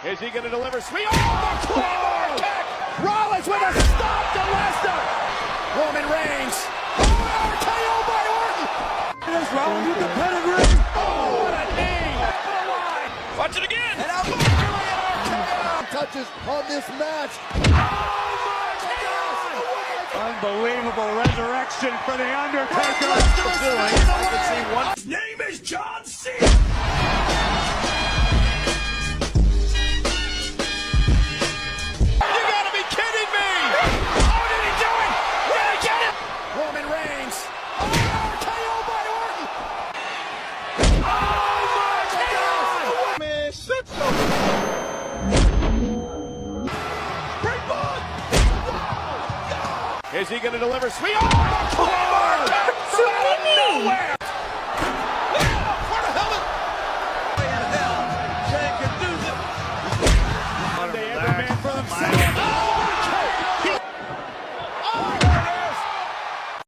Is he going to deliver? Sweet. Oh, the Claymore kick! Rollins with a stop to Lesnar. Roman Reigns. Oh, RKO by Orton. There's Rollins with the pedigree. Oh, what a knee. Watch it again. And out RKO. Touches on this match. Oh, my God. Unbelievable resurrection for The Undertaker. I can see one. His name is John Cena. You gotta be kidding me! Oh, did he do it? Did he get it? Roman Reigns. Oh, RKO by Orton. Oh, my God! Man, shut Is he gonna deliver? Sweet. Oh, the Claymore! Out of nowhere!